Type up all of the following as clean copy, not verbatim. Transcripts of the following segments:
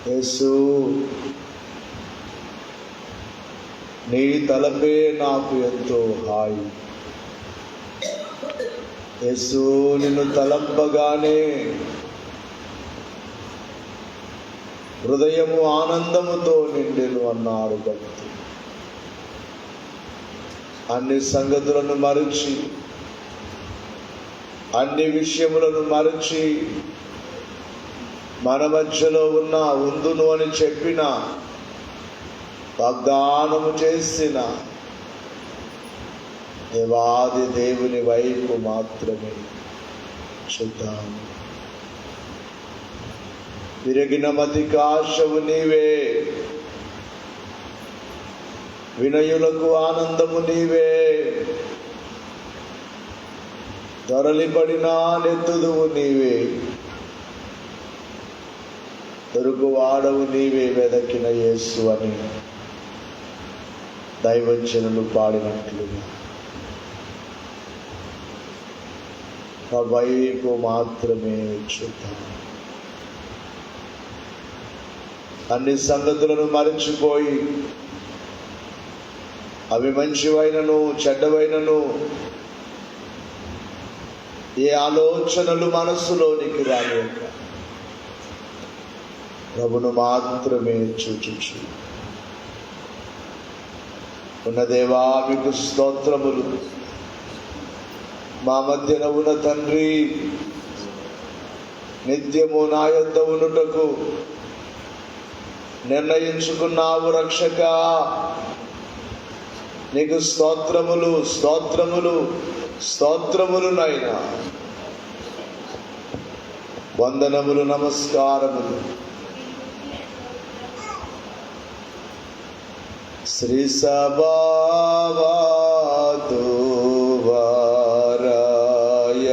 యేసు, నీ తలపే నాకు ఎంతో హాయి. యేసు, నిన్ను తలంపగానే హృదయము ఆనందముతో నిండెను అన్నాడు భక్తి. అన్ని సంగతులను మరచి, అన్ని విషయములను మరచి మన మధ్యలో ఉన్న ఉందును అని చెప్పిన, వాగ్దానము చేసిన దేవాది దేవుని వైపు మాత్రమే చూద్దాం. విరగిన మతికి ఆశవు నీవే, వినయులకు ఆనందము నీవే, దొరలిపడిన నెత్తుదువు నీవే, దొరుకువాడవు నీవే, వెదకిన యేసు అని దైవజనులు పాడినట్లుగా ఆ వైపు మాత్రమే చూద్దాం. అన్ని సంగతులను మరచిపోయి, అవి మంచివైనను చెడ్డవైనను ఏ ఆలోచనలు మనస్సులోనికి రాలేక ప్రభును మాత్రమే చూచుచు ఉన్న దేవా, మీకు స్తోత్రములు. మా మధ్యన ఉన్న తండ్రి, నిత్యము నా యొద్ద ఉండుటకు నిర్ణయించుకున్నావు రక్షక. నీకు స్తోత్రములు, స్తోత్రములు, స్తోత్రములు నాయనా. వందనములు, నమస్కారములు. శ్రీ సభావాదు వారాయ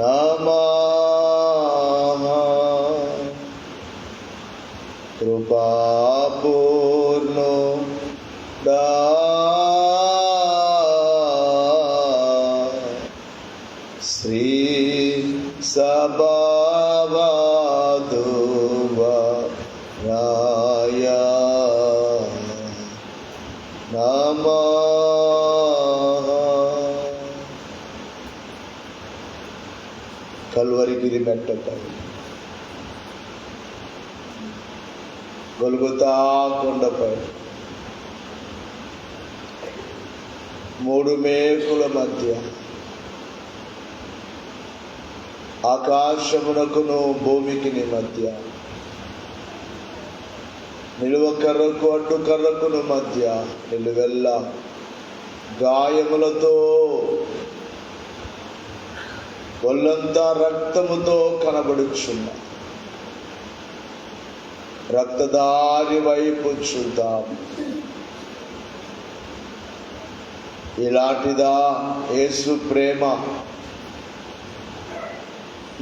నమః. కృపాపూర్ణో దా శ్రీ సభావాదు రాయ నమః. కల్వరిగిరి మెట్టపై, గొల్గొతా కొండపై, మూడు మేకుల మధ్య ఆకాశమునకును భూమికి మధ్య, నిలువ కర్రకు అడ్డు కర్రకును మధ్య నిలువెల్ల గాయములతో, ఒళ్ళంతా రక్తముతో కనబడుచున్న రక్తదారి వైపు చూద్దాం. ఇలాంటిదా యేసు ప్రేమ?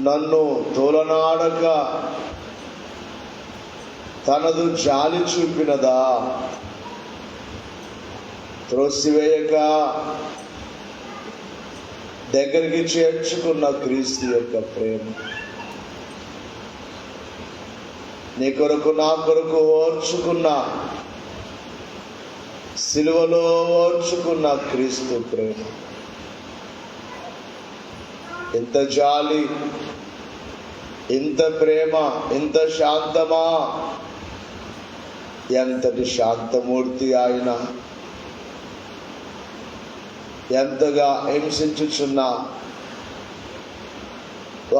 నన్ను తోలనాడక తనదు జాలి చూపినదా? త్రోసివేయక దగ్గరికి చేర్చుకున్న క్రీస్తు యొక్క ప్రేమ. నీ కొరకు నా కొరకు ఓర్చుకున్న, సిలువలో ఓర్చుకున్న క్రీస్తు ప్రేమ. ఎంత జాలి, ఇంత ప్రేమ, ఇంత శాంతమా! ఎంతటి శాంతమూర్తి ఆయన! ఎంతగా హింసించుచున్నా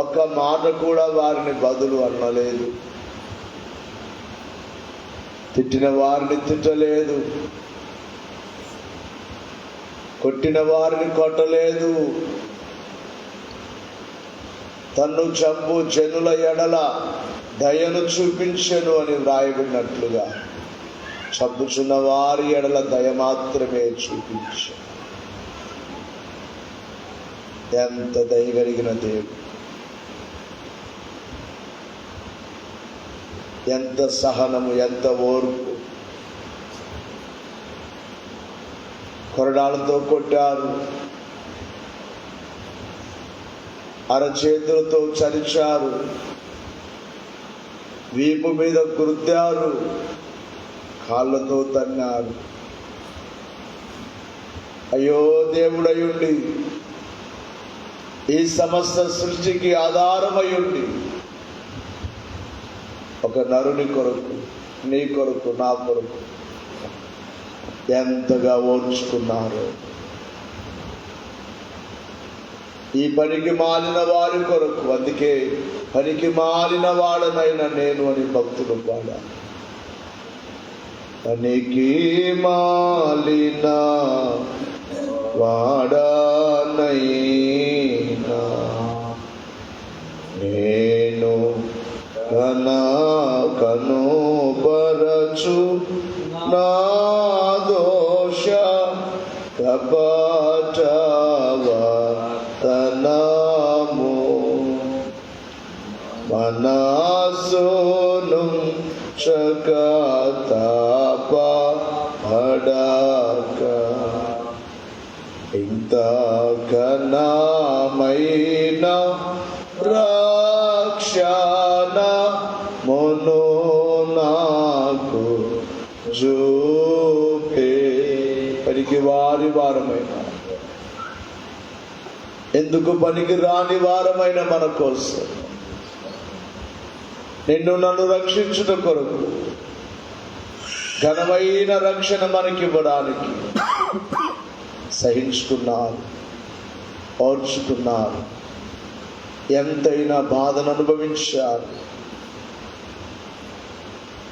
ఒక్క మాట కూడా వారిని బదులు అనలేదు. తిట్టిన వారిని తిట్టలేదు, కొట్టిన వారిని కొట్టలేదు. తన్ను చంపు జనుల ఎడల దయను చూపించెను అని వ్రాయబడినట్లుగా చంపుచున్న వారి ఎడల దయ మాత్రమే చూపించాను. ఎంత దయగలిగిన దేవుడు! ఎంత సహనము, ఎంత ఓర్పు! కొరడాలతో కొట్టారు, అరచేతులతో చరిచారు, వీపు మీద గుద్దారు, కాళ్ళతో తన్నారు. అయ్యో దేవుడయుండి, ఈ సమస్త సృష్టికి ఆధారమయ్యుండి, ఒక నరుని కొరకు, నీ కొరకు, నా కొరకు ఎంతగా ఓర్చుకున్నారు. ఈ పనికి మాలిన వారి కొరకు, అందుకే పనికి మాలిన వాడనైనా నేను అని భక్తులు పాడారు. పనికి మాలిన వాడనైనా నేను కనుపరచు నా దోష కపటవతనము మనసును చకతాపడక ఇంత ఘనమైన రక్షణ మొను నాకు చూపే. పనికి వారి వారమైన, ఎందుకు పనికి రాని వారమైన మన కోసం, నిన్ను నన్ను రక్షించుట కొరకు ఘనమైన రక్షణ మనకివ్వడానికి సహించుకున్నారు, ఓర్చుకున్నారు, ఎంతైనా బాధను అనుభవించారు.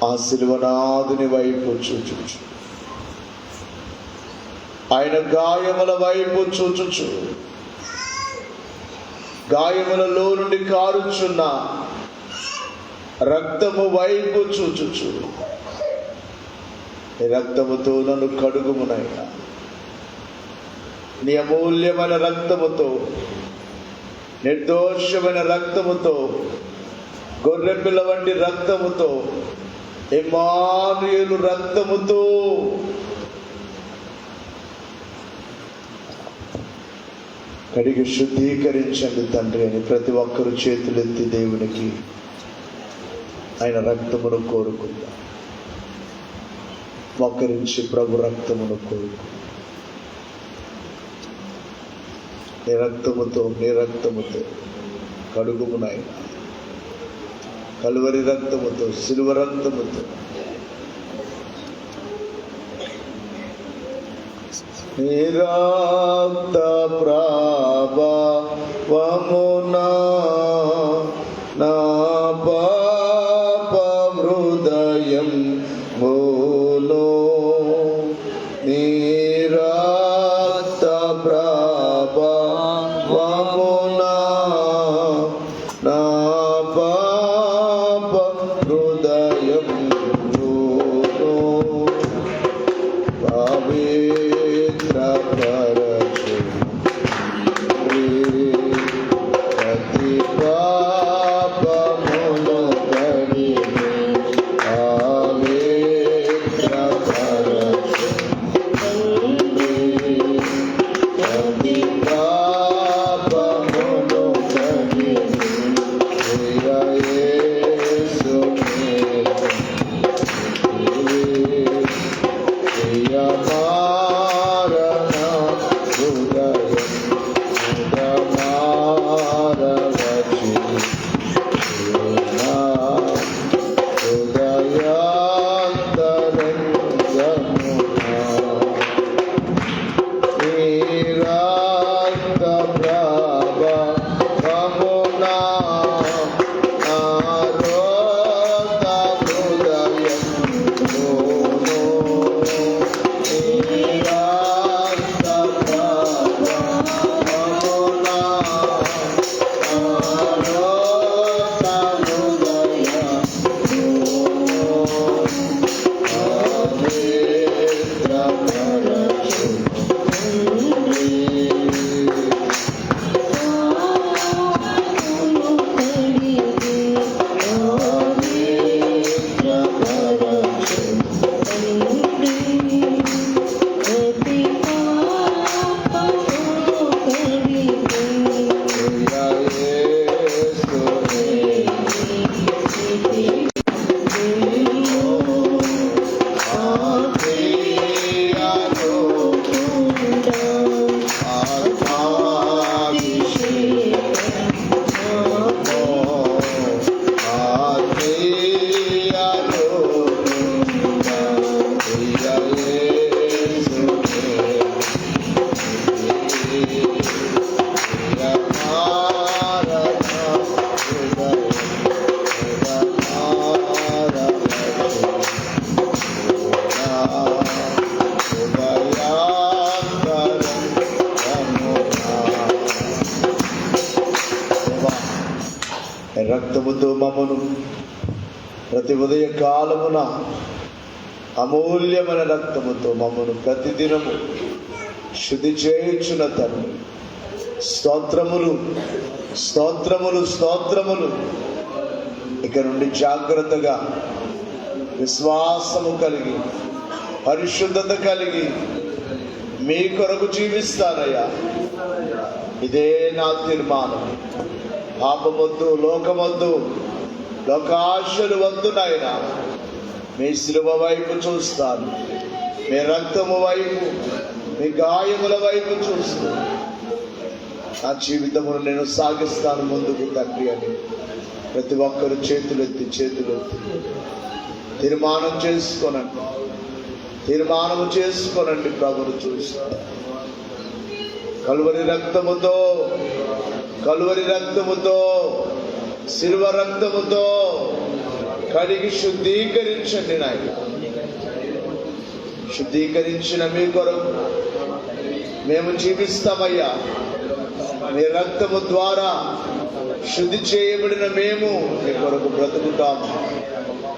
ఆ శిలువనాథుని వైపు చూచుచు, ఆయన గాయముల వైపు చూచుచు, గాయములలో నుండి కారుచున్న రక్తము వైపు చూచుచు, నీ రక్తముతో నన్ను కడుగుమునైనా, నీ అమూల్యమైన రక్తముతో, నిర్దోషమైన రక్తముతో, గొర్రెపిల్ల వంటి రక్తముతో, ఇమ్మానుయేలు రక్తముతో కడిగి శుద్ధీకరించండి తండ్రి అని ప్రతి ఒక్కరు చేతులెత్తి దేవునికి ఆయన రక్తమును కోరుకుందాం. మోకరించి ప్రభు రక్తమును కోరుకుందాం. నీ రక్తముతో కడుగుమునైనా, కలువరి రక్తముతో, సిలువ రక్తముతో నీ రక్త ప్రభావమునా నా పాప హృదయం మూలో నీ రక్త ప్రభావమునా నా పాప హృదయం మూలో పవిత్రపరచు ప్రతి పాపమును కడిగి పవిత్రపరచు ప్రతి పాపమును కడిగి రక్తముతో మమ్మను ప్రతి ఉదయ కాలమున అమూల్యమైన రక్తముతో మమ్మను ప్రతిదినము శుద్ధి చేయుచున్న తండ్రి, స్తోత్రములు స్తోత్రములు స్తోత్రములు. ఇక నుండి జాగ్రత్తగా విశ్వాసము కలిగి పరిశుద్ధత కలిగి మీ కొరకు జీవిస్తానయ్యా. ఇదే నా తీర్మానం. పాపమొద్దు, లోకమొద్దు, లోకాశలు వద్దు నాయనా. మీ శిలువ వైపు చూస్తాను, మీ రక్తము వైపు, మీ గాయముల వైపు చూస్తూ నా జీవితమును నేను సాగిస్తాను ముందుకు తండ్రి అని ప్రతి ఒక్కరు చేతులెత్తి తీర్మానం చేసుకోనండి, తీర్మానము చేసుకోనండి. ప్రభును చూస్తాను. కలువరి రక్తముతో శిలువ రక్తముతో కడిగి శుద్ధీకరించండి నాయన. శుద్ధీకరించిన మీ కొరకు మేము జీవిస్తామయ్యా. మీ రక్తము ద్వారా శుద్ధి చేయబడిన మేము మీ కొరకు బ్రతుకుతాము.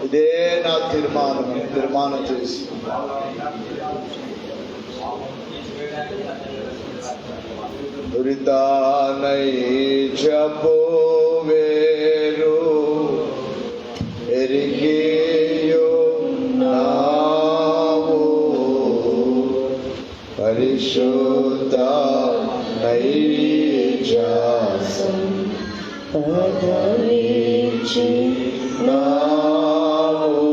ఇదే నా తీర్మానం చేసి దురితానై జపోవేరు ఎరిగియో నావు పరిశుద్ధ నైజాసం పదవిచి నావు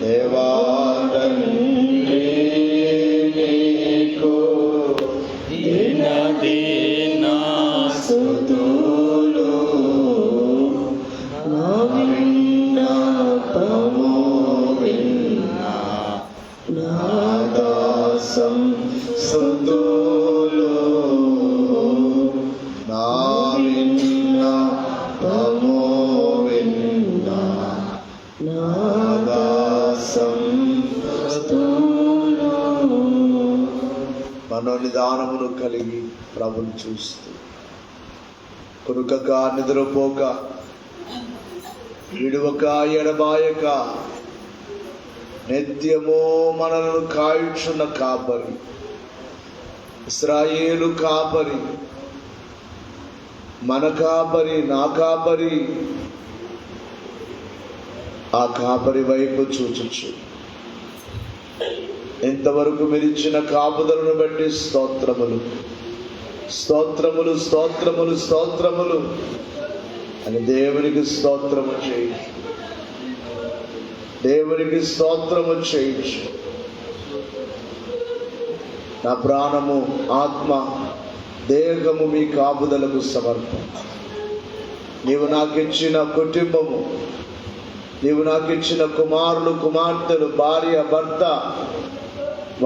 దేవాదండ్రి నీకు దినదినా స్తుతులు నా విన్నపము విన్నా నా దాసం స్తుతులు నా విన్నపము విన్నా నా దాసం స్తుతులు. మనోనిదానమును కలిగి ప్రభుని చూస్తూ కొనుకక నిద్రపోక విడువక ఎడబాయక నిత్యము మనలను కాయుచున్న కాపరి, ఇశ్రాయేలు కాపరి, మన కాపరి, నా కాపరి, ఆ కాపరి వైపు చూచుచు ఇంతవరకు మీరిచ్చిన కాపుదలను బట్టి స్తోత్రములు స్తోత్రములు స్తోత్రములు స్తోత్రములు అని దేవునికి స్తోత్రము చేయొచ్చు. దేవునికి స్తోత్రము చేయొచ్చు. నా ప్రాణము, ఆత్మ, దేహము మీ కాపుదలకు సమర్పణ. నీవు నాకిచ్చిన కుటుంబము, నీవు నాకిచ్చిన కుమారులు, కుమార్తెలు, భార్య, భర్త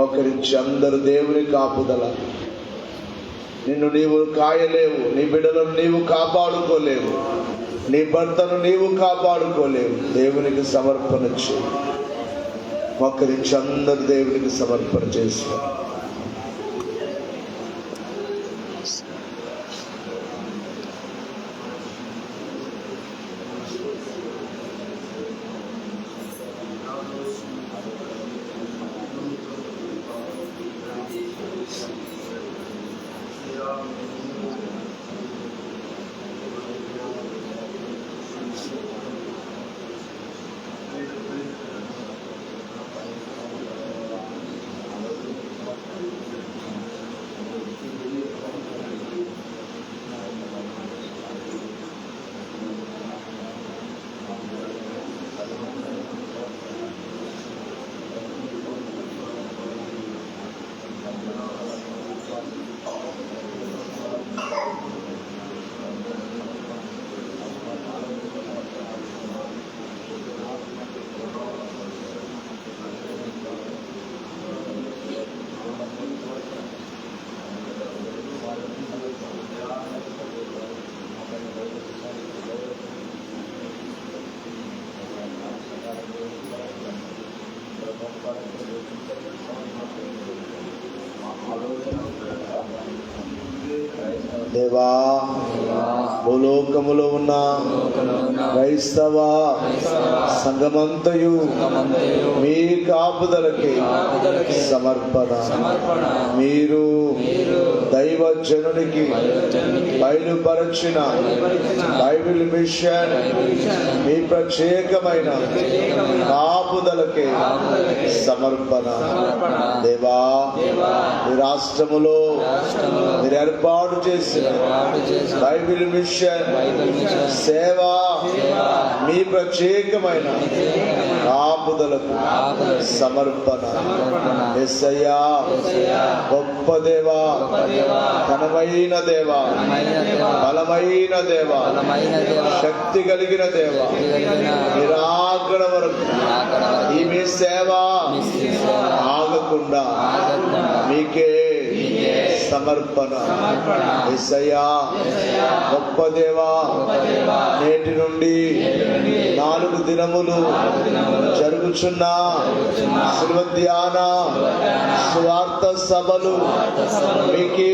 ఒకరించి అందరూ దేవుని కాపుదల. నిన్ను నీవు కాయలేవు, నీ బిడ్డలను నీవు కాపాడుకోలేవు, నీ భర్తను నీవు కాపాడుకోలేవు. దేవునికి సమర్పణ చేయి. ఒకరించి అందరూ దేవునికి సమర్పణ చేసుకో. భూలోకములో ఉన్న క్రైస్తవ సంఘమంతయు మీ కాపుదలకి సమర్పణ. మీరు దైవజనునికి బయలుపరచిన బైబిల్ మిషన్ మీ ప్రత్యేకమైన కాపుదలకి సమర్పణ. దేవా, ఈ రాష్ట్రములో మీరు ఏర్పాటు చేసిన బైబిల్ మిషన్ సేవ మీ ప్రత్యేకమైన కాపుదలకు సమర్పణ. యేసయ్యా, గొప్ప దేవా, ఘనమైన దేవా, బలమైన దేవా, శక్తి కలిగిన దేవా, నిరాకడ వరకు ఈ మీ సేవ ఆగకుండా మీకే సమర్పణ. యేసయ్యా, గొప్ప దేవా, నేటి నుండి 4 దినములు జరుగుచున్న శిలువ ధ్యాన సువార్త సభలు మీకే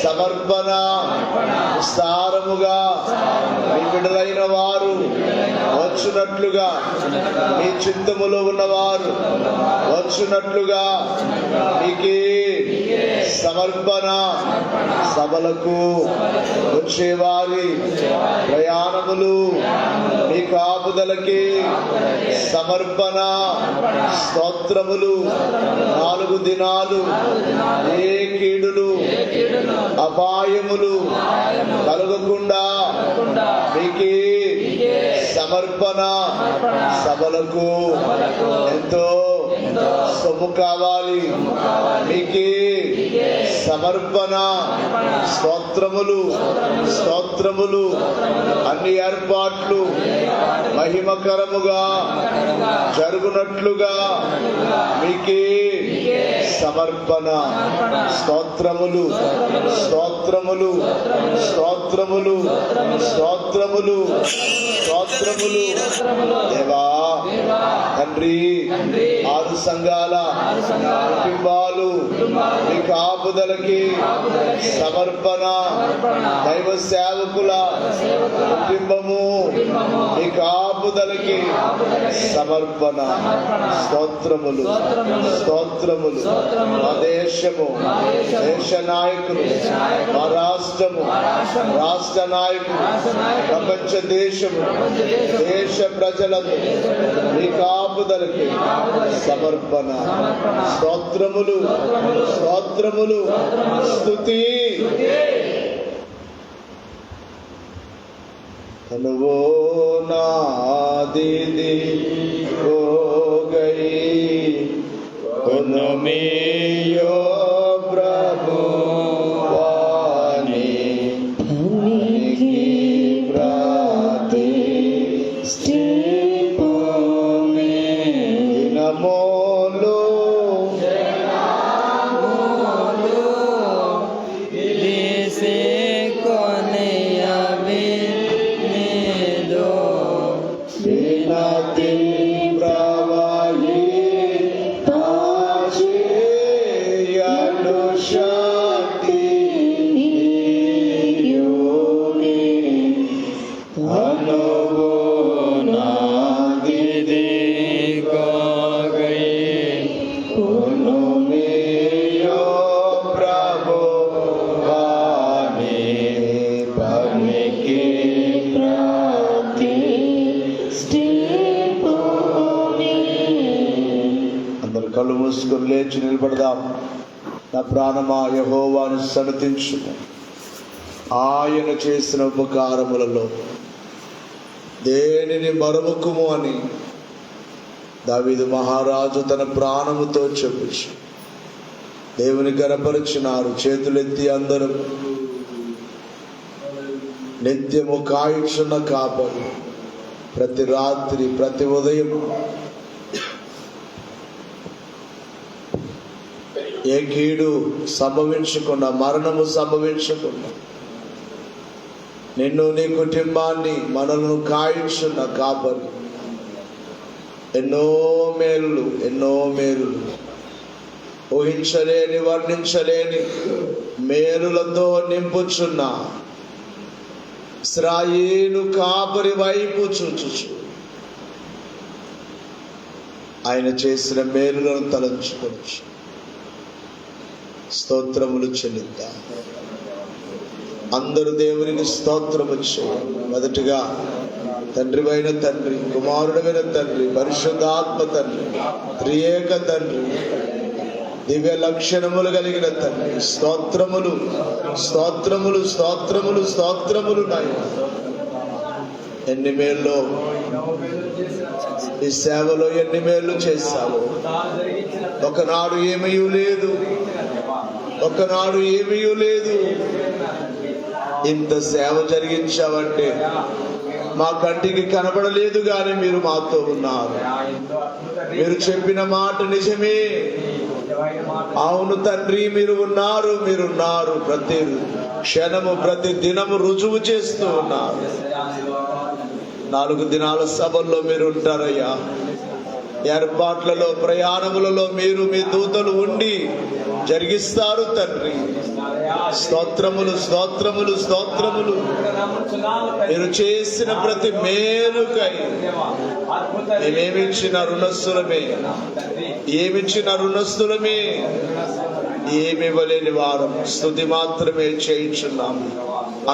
సమర్పణ. విస్తారముగా మీ బిడ్డలైన వారు వచ్చునట్లుగా, మీ చిత్తములో ఉన్నవారు వచ్చునట్లుగా మీకే సమర్పణ. సభలకు వచ్చేవారి ప్రయాణములు మీ కాపుదలకి సమర్పణ. స్తోత్రములు. 4 దినాలు ఏ కీడులు అపాయములు కలగకుండా మీకే సమర్పణ. సభలకు ఎంతో సొమ్ము కావాలి, మీకే సమర్పణ. స్తోత్రములు, స్తోత్రములు. అన్ని ఏర్పాట్లు మహిమకరముగా జరుగునట్లుగా మీకే సమర్పణ. స్తోత్రములు, స్తోత్రములు, స్తోత్రములు, స్తోత్రములు, స్తోత్రములు. దేవా, తండ్రి, 6 సంఘాల కుటుంబాలు మీ కాపుదలకి సమర్పణ. దైవ సేవకుల కుటుంబము మీ కాపుదలకి సమర్పణ. స్తోత్రములు, స్తోత్రములు. మా దేశము, దేశ నాయకులు, మా రాష్ట్రము, రాష్ట్ర నాయకులు, ప్రపంచ దేశము, దేశ ప్రజలకు మీ కాపుదలకి సమర్పణ. స్తోత్రములు, స్తోత్రములు. స్తుతి. అనువో నాదిది హో గయి ఉన్మేయో ప్రభు వాణి ధనికి ప్రాతి స్థిపో మే నమోలో दिसे कोने अबे दो बिनाती प्रवाही ताजे अनुशांति योने अनुभो नादिदे को गई उन्मेयो प्रभु वाणी बनिके అందరు కళ్ళు మూసుకొని లేచి నిలబడదాం. నా ప్రాణమా యెహోవాను సన్నతించుము. ఆయన చేసిన ఉపకారములలో దేనిని మరముకుము అని దావీదు మహారాజు తన ప్రాణముతో చెప్పుచు దేవుని గనపరిచినారు. చేతులెత్తి అందరూ నిత్యము కాయుచున్న కాపరి ప్రతి రాత్రి ప్రతి ఉదయం ఏ కీడు సంభవించకుండా, మరణము సంభవించకుండా నిన్ను, నీ కుటుంబాన్ని, మనలను కాయించున్న కాపరి ఎన్నో మేలులు, ఎన్నో మేలులు, ఊహించలేని వర్ణించలేని మేలులతో నింపుచున్న ఇశ్రాయేలు కాపరి వైపు చూచుచు ఆయన చేసిన మేలులను తలంచుకొనొచ్చు స్తోత్రములు చెల్లిద్దాం. అందరూ దేవునికి స్తోత్రము చేయాలి. మొదటిగా తండ్రివైన తండ్రి, కుమారుడమైన తండ్రి, పరిశుద్ధాత్మ తండ్రి, త్రియేక తండ్రి, దివ్య లక్షణములు కలిగిన తండ్రి, స్తోత్రములు స్తోత్రములు స్తోత్రములు స్తోత్రములు నాయన. ఎన్ని మేల్లో ఈ సేవలో ఎన్ని మేలు చేశావు. ఒకనాడు ఏమీ లేదు, ఒకనాడు ఏమీ లేదు. ఇంత సేవ జరిగించావంటే మా కంటికి కనబడలేదు కానీ మీరు మాతో ఉన్నారు. మీరు చెప్పిన మాట నిజమే. అవును తండ్రి, మీరున్నారు. ప్రతి క్షణము ప్రతి దినము రుజువు చేస్తూ ఉన్నారు. 4 దినాల సభల్లో మీరు ఉంటారయ్యా. ఏర్పాట్లలో, ప్రయాణములలో మీరు మీ దూతలు ఉండి జరిగిస్తారు తండ్రి. స్తోత్రములు స్తోత్రములు స్తోత్రములు. మీరు చేసిన ప్రతి మేలుకై మేమేమిచ్చిన రుణస్థులమే, ఏమిచ్చిన రుణస్థులమే. ఏమి ఇవ్వలేని వారం స్తుతి మాత్రమే చేయించున్నాము.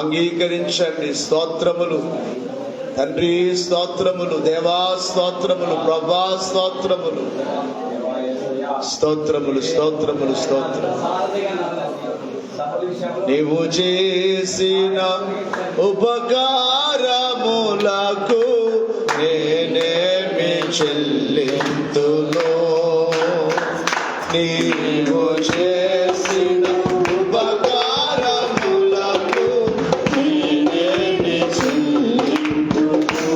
అంగీకరించండి. స్తోత్రములు తండ్రి, స్తోత్రములు దేవా, స్తోత్రములు ప్రభా, స్తోత్రములు స్తోత్రములు స్తోత్రములు స్తోత్రములు. నీవు చేసిన ఉపకారములకు నేనేమి చెల్లింతును. నీవు చేసిన ఉపకారములకు నేనేమి చెల్లింతును.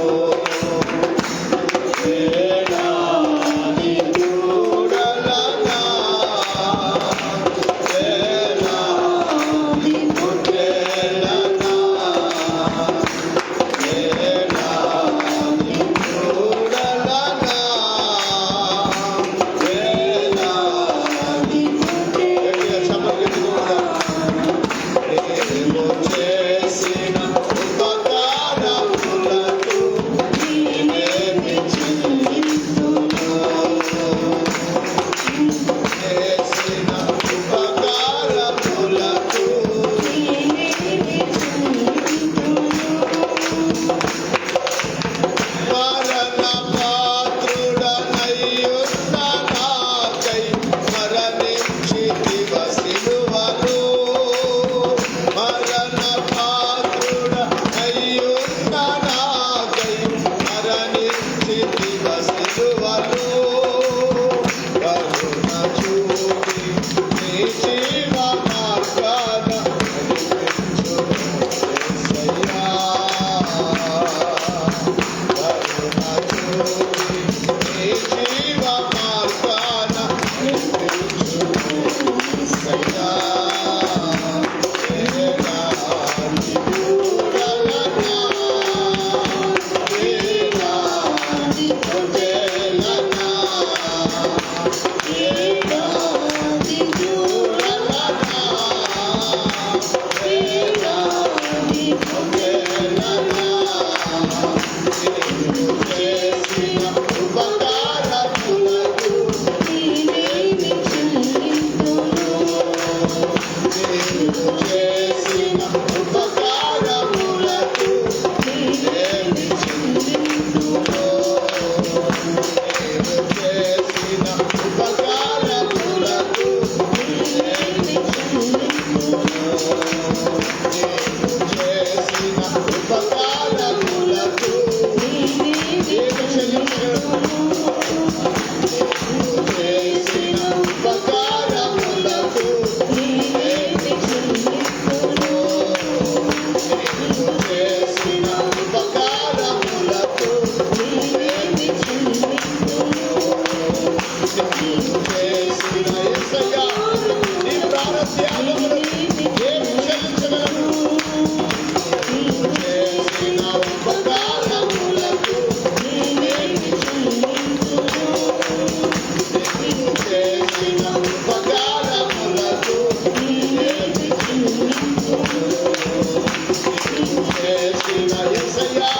చేసిన యేసయ్యా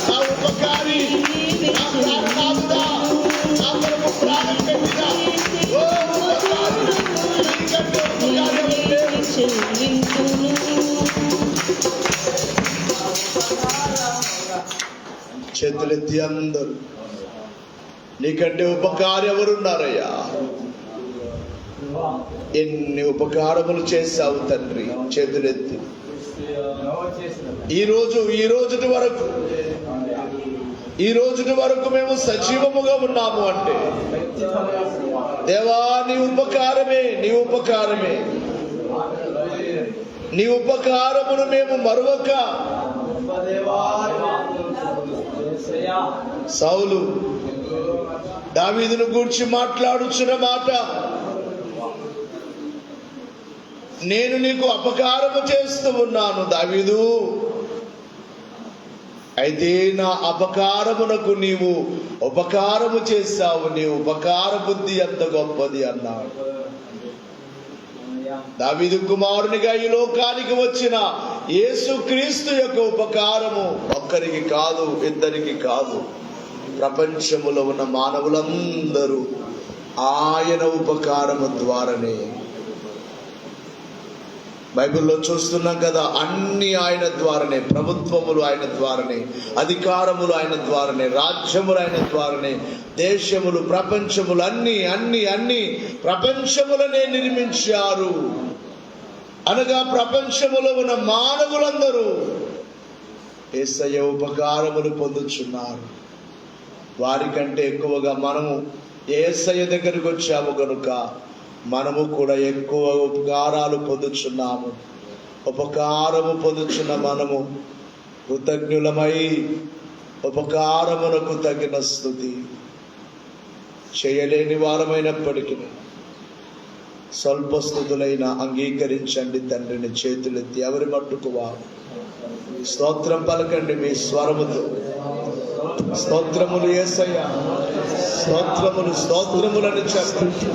నా ఉపకారి, నా ప్రాణనాథుడా, నా కొరకు ప్రాణం పెట్టిన ఓ ఉపకారి, నీకంటే ఉపకారి ఎవరు లేరు. చేతులెత్తి అందరూ, నీకంటే ఉపకారి ఎవరున్నారయ్యా? ఎన్ని ఉపకారములు చేశావు తండ్రి. చేతులెత్తి ఈ రోజుటి వరకు మేము సజీవముగా ఉన్నాము అంటే దేవా నీ ఉపకారమే, నీ ఉపకారమే. నీ ఉపకారమును మేము మరువక. సౌలు దావీదును గూర్చి మాట్లాడుచున్న మాట, నేను నీకు అపకారము చేస్తూ ఉన్నాను దావీదు, అయితే నా అపకారమునకు నీవు ఉపకారము చేశావు, నీ ఉపకార బుద్ధి ఎంత గొప్పది అన్నాడు. దావీదు కుమారునిగా ఈ లోకానికి వచ్చిన యేసుక్రీస్తు యొక్క ఉపకారము ఒక్కరికి కాదు, ఇద్దరికి కాదు, ప్రపంచములో ఉన్న మానవులందరూ ఆయన ఉపకారము ద్వారానే. బైబిల్లో చూస్తున్నాం కదా, అన్ని ఆయన ద్వారానే, ప్రభుత్వములు ఆయన ద్వారానే, అధికారములు ఆయన ద్వారానే, రాజ్యములు ఆయన ద్వారానే, దేశములు, ప్రపంచములు అన్ని అన్ని అన్ని ప్రపంచములనే నిర్మించారు. అనగా ప్రపంచములో ఉన్న మానవులందరూ యేసయ్య ఉపకారములు పొందుచున్నారు. వారికంటే ఎక్కువగా మనము యేసయ్య దగ్గరికి వచ్చాము కనుక మనము కూడా ఎక్కువ ఉపకారాలు పొందుచున్నాము. ఉపకారము పొందుచున్న మనము కృతజ్ఞులమై ఉపకారమునకు తగిన స్తుతి చేయలేని వారమైనప్పటికీ స్వల్ప స్తుతులైన అంగీకరించండి తండ్రిని. చేతులెత్తి ఎవరి మట్టుకు వారు స్తోత్రం పలకండి మీ స్వరముతో. స్తోత్రములు యేసయ్య, స్తోత్రములు, స్తోత్రములను చెప్పండి.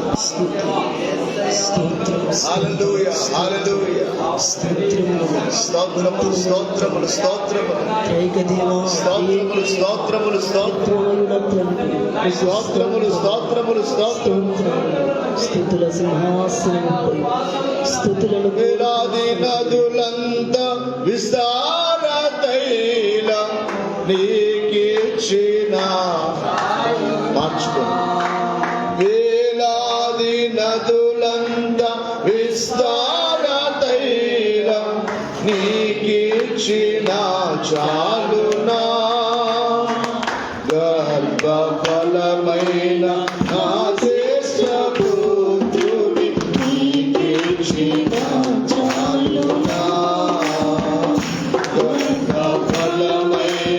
హల్లెలూయా, హల్లెలూయా. స్తోత్రములు, స్తోత్రములు, స్తోత్రములు, స్తోత్రములు, స్తోత్రములు, స్తోత్రములు, స్తోత్రములు, స్తోత్రములు. స్తుతుల సింహాసనముపై స్తుతులను వేలాది నదులంత విస్తార తైలం నీకిచ్చిన మార్చుకో. వేలాది నదులంత విస్తార తైలం నీకిచ్చిన చాలునా, గర్భఫలమైన నా శ్రేష్ఠ పుత్రుని నీకిచ్చిన చాలునా, గర్భఫలమైన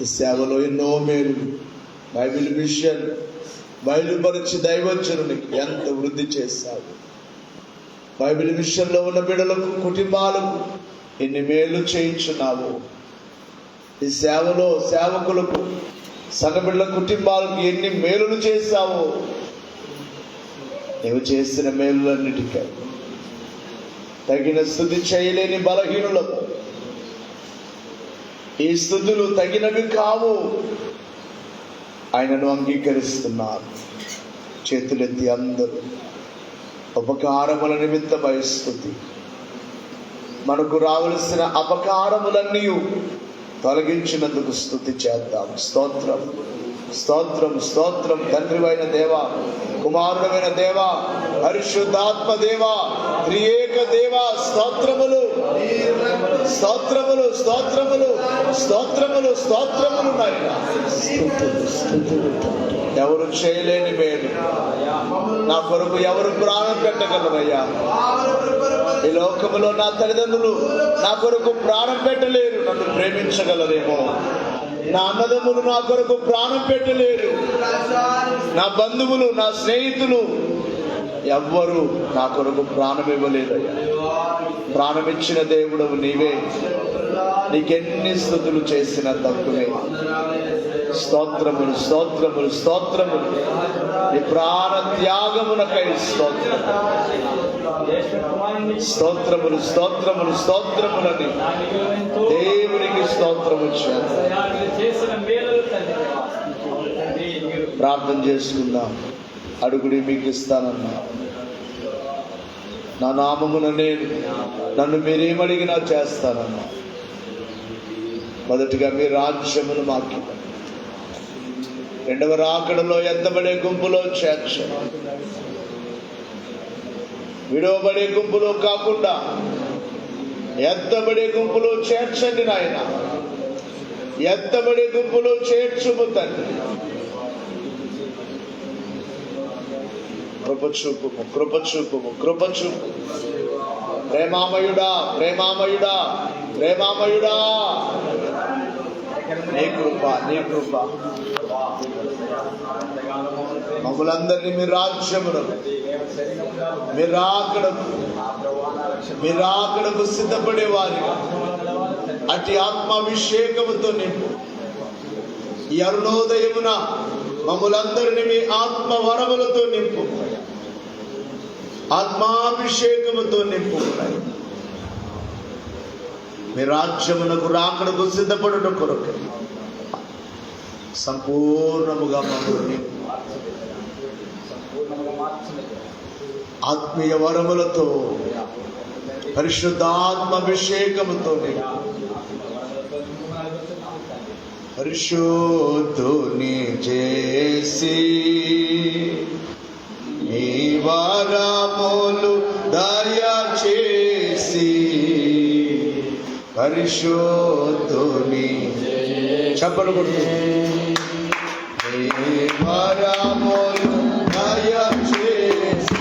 ఈ సేవలో ఎన్నో మేలు బైబిల్ మిషన్ బయలుపరిచి దైవజనునికి ఎంత వృద్ధి చేశావు. బైబిల్ మిషన్లో ఉన్న బిడ్డలకు, కుటుంబాలకు ఎన్ని మేలు చేయించున్నావు. ఈ సేవలో సేవకులకు, సగబిడ్డల కుటుంబాలకు ఎన్ని మేలులు చేశావు. నీవు చేసిన మేలులన్నిటికీ తగిన స్తుతి చేయలేని బలహీనులకు ఈ స్తుతులు తగినవి కావు. ఆయనను అంగీకరిస్తున్నారు. చేతులెత్తి అందరూ ఉపకారముల నిమిత్తమై స్తుతి. మనకు రావలసిన అపకారములన్నీ తొలగించినందుకు స్తుతి చేద్దాం. స్తోత్రం, స్తోత్రం, స్తోత్రం. తండ్రివైన దేవా, కుమారుడమైన దేవా, పరిశుద్ధాత్మ దేవా, త్రియేక దేవా, స్తోత్రములు, స్తోత్రములు, స్తోత్రములు, స్తోత్రములు, స్తోత్రములు. నాయన ఎవరు చేయలేని మేలు నా కొరకు ఎవరు ప్రాణం పెట్టగలరయ్యా. ఈ లోకములో నా తల్లిదండ్రులు నా కొరకు ప్రాణం పెట్టలేరు. నన్ను ప్రేమించగలరేమో. నా అన్నదమ్ములు నా కొరకు ప్రాణం పెట్టలేరు. నా బంధువులు, నా స్నేహితులు ఎవ్వరూ నా కొరకు ప్రాణం ఇవ్వలేదయ్యా. ప్రాణమిచ్చిన దేవుడవు నీవే. నీకెన్ని స్తుతులు చేసిన తక్కువే. స్తోత్రములు, స్తోత్రములు, స్తోత్రములు. నీ ప్రాణ త్యాగమునకై స్తోత్రములు, స్తోత్రములు, స్తోత్రములు, స్తోత్రములని దేవునికి స్తోత్రము చేద్దాం. ప్రార్థన చేసుకుందాం. అడుగుడి మీకు ఇస్తానన్నా. నా నామమున నేను, నన్ను మీరేమడిగినా చేస్తానన్నా. మొదటిగా మీ రాజ్యమును మాకు, రెండవ రాకడలో ఎత్తబడే గుంపులో చేర్చండి. విడవబడే గుంపులో కాకుండా ఎత్తబడే గుంపులో చేర్చండి నాయన. ఎత్తబడే గుంపులో చేర్చుము తండ్రి. కృపచూపుము, కృపచూపుము, కృపచూపు. ప్రేమామయుడా, ప్రేమామయుడా, ప్రేమామయుడా, నీ కృప, నీ కృప. మమ్మలందరినీ మీ రాజ్యమును, మీరాకడకు సిద్ధపడేవారిగా అట్టి ఆత్మాభిషేకముతో నింపు. ఈ అరుణోదయమున మమ్మలందరినీ మీ ఆత్మ వరములతో నింపు, ఆత్మాభిషేకముతో నింపు. మీ రాజ్యమునకు రాకడకు సిద్ధపడుట కొరకు సంపూర్ణముగా మమ్మల్ని ఆత్మీయ వరములతో, పరిశుద్ధాత్మాభిషేకముతో పరిశుద్ధుని చేసి నీ వరములు దయచేసి పరిశుద్ధుని చప్పలు కొడుతూ నీ వరములు దయచేసి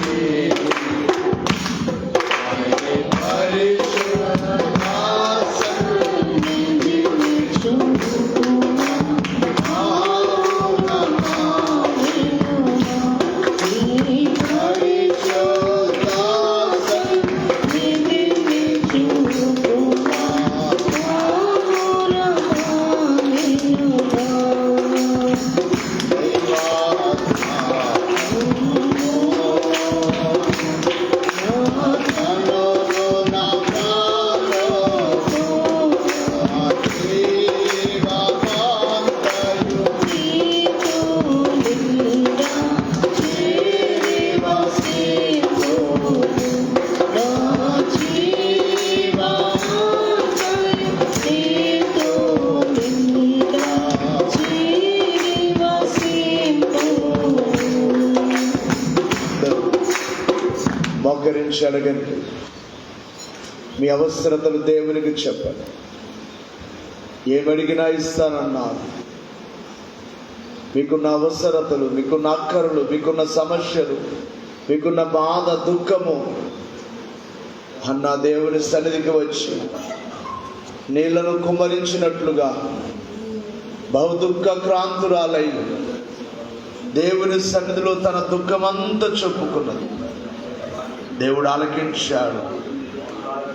మోకరించి అడగండి. మీ అవసరతలు దేవునికి చెప్పండి. ఏమడిగినా ఇస్తానన్నారు. మీకున్న అవసరతలు, మీకున్న అక్కరలు, మీకున్న సమస్యలు, మీకున్న బాధ, దుఃఖము అన్న దేవుని సన్నిధికి వచ్చి నీళ్లను కుమ్మరించినట్లుగా బహుదుఃఖక్రాంతురాలై దేవుని సన్నిధిలో తన దుఃఖమంతా చెప్పుకున్నది. దేవుడు ఆలకించాడు.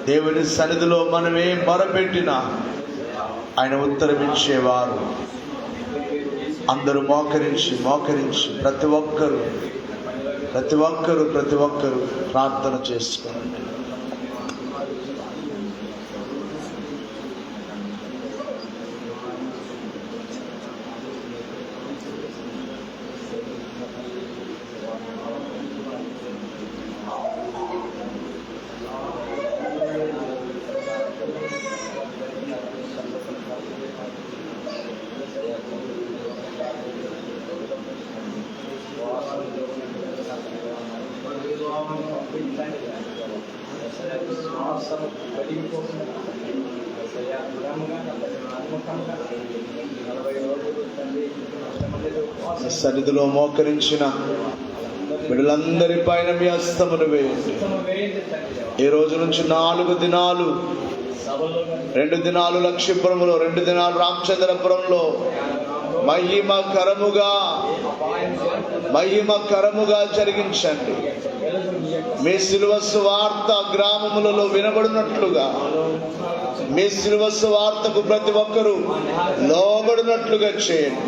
దేవుని సన్నిధిలో మనమే మొరపెట్టినా ఆయన ఉత్తరమిచ్చేవారు. అందరూ మోకరించి ప్రతి ఒక్కరు ప్రార్థన చేసుకోండి. సన్నిధిలో మోకరించిన బిడ్డలందరి పైన మీ హస్తమును వేయండి. ఈ రోజు నుంచి 4 దినాలు, 2 దినాలు లక్ష్మీపురంలో, 2 దినాలు రామచంద్రపురంలో మహిమకరముగా జరిగించండి. మీ సిలువ సువార్త గ్రామములలో వినబడినట్లుగా, మీ సిలువ సువార్తకు ప్రతి ఒక్కరూ లోబడినట్లుగా చేయండి.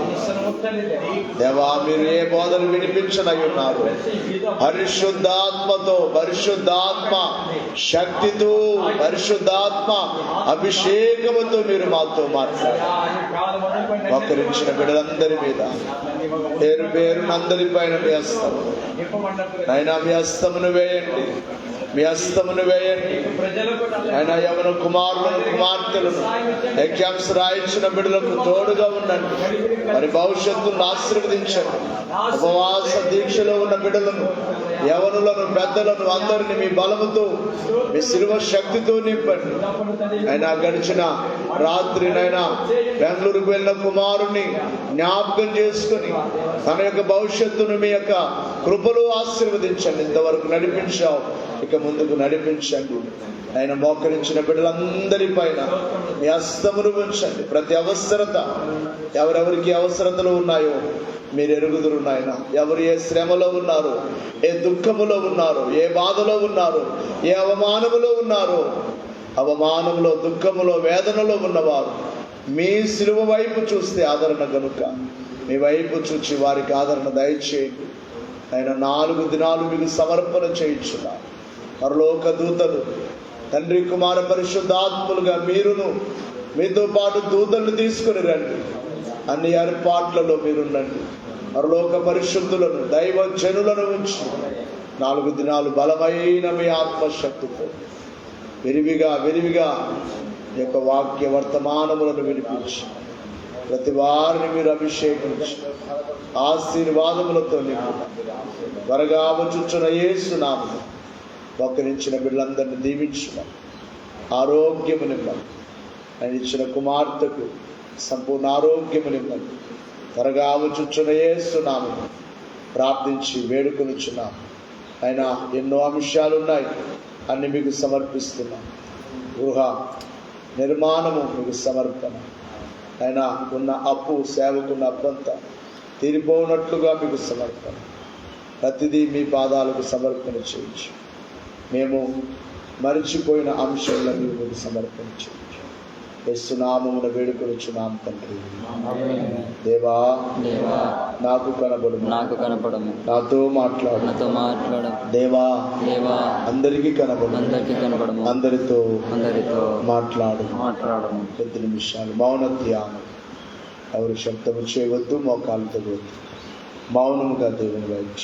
దేవా, మీరు ఏ బోధలు వినిపించనై ఉన్నారు, పరిశుద్ధాత్మ శక్తితో, పరిశుద్ధాత్మ అభిషేకముతో మీరు మాతో మాట్లాడారు. మోకరించిన బిడ్డలందరి మీద పేరు అందరి పైన మీ హస్తము అయినా మీ హస్తమును వేయండి. ఆయన యవన కుమారులను, కుమార్తెలను, ఎగ్జామ్స్ రాయించిన బిడ్డలకు తోడుగా ఉండండి. మరి భవిష్యత్తును ఆశీర్వదించండి. ఉపవాస దీక్షలో ఉన్న బిడ్డలను, యవనులను, పెద్దలను అందరినీ మీ బలముతో, మీ సిలువ శక్తితో నింపండి. ఆయన గడిచిన రాత్రి బెంగళూరుకు వెళ్ళిన కుమారుణ్ణి జ్ఞాపకం చేసుకుని తన యొక్క భవిష్యత్తును మీ యొక్క కృపలో ఆశీర్వదించండి. ఇంతవరకు నడిపించావు, ఇక ముందుకు నడిపించండి. ఆయన మోకరించిన బిడ్డలందరి పైన మీ హస్తమును ఉంచండి. ప్రతి అవసరత, ఎవరెవరికి అవసరతలు ఉన్నాయో మీరు ఎరుగుదురు నాయన. ఎవరు ఏ శ్రమలో ఉన్నారో, ఏ దుఃఖములో ఉన్నారో, ఏ బాధలో ఉన్నారో, ఏ అవమానములో ఉన్నారో, అవమానంలో, దుఃఖములో, వేదనలో ఉన్నవారు మీ సిలువ వైపు చూస్తే ఆదరణ కనుక మీ వైపు చూచి వారికి ఆదరణ దయచేయండి. ఆయన 4 దినాలు మీకు సమర్పణ చేయించున్నారు. పరలోక దూతలు, తండ్రి, కుమార, పరిశుద్ధాత్ములుగా మీరును మీతో పాటు దూతలను తీసుకుని రండి. అన్ని ఏర్పాట్లలో మీరుండండి. పరలోక పరిశుద్ధులను, దైవ జనులను ఉంచి 4 దినాలు బలమైన మీ ఆత్మశక్తితో విరివిగా ఈ యొక్క వాక్య వర్తమానములను వినిపించి ప్రతి వారిని మీరు అభిషేకించి ఆశీర్వాదములతో నింపుట త్వరగా వచ్చుచున్న యేసు నామమున మోకరించిన బిడ్డలందరినీ దీవించున్నాం. ఆరోగ్యము నింపండి. ఆయన ఇచ్చిన కుమార్తెకు సంపూర్ణ ఆరోగ్యము నింపండి. త్వరగా వచ్చుచున్న యేసు నామమున ప్రార్థించి వేడుకొనుచున్నాం. ఆయన ఎన్నో అంశాలు ఉన్నాయి, అన్ని మీకు సమర్పిస్తున్నాం. గృహ నిర్మాణము మీకు సమర్పణ. ఆయన ఉన్న అప్పు, సేవకున్న అప్పంతా తీరిపోనట్లుగా మీకు సమర్పణ. ప్రతిదీ మీ పాదాలకు సమర్పణ చేయొచ్చు. మేము మరిచిపోయిన అంశాలను మీకు సమర్పణ చేయొచ్చు. యేసు నామమున వేడుకొనుచున్నాం తండ్రి. దేవా, నాకు కనబడుము, నాతో మాట్లాడు. దేవా, అందరికీ కనబడు, అందరితో మాట్లాడు. 10 నిమిషాలు మౌన ధ్యానం. ఎవరు శబ్దము చేయవద్దు, మోకాళ్ళతో వద్దు. మౌనముగా దేవుని వైపు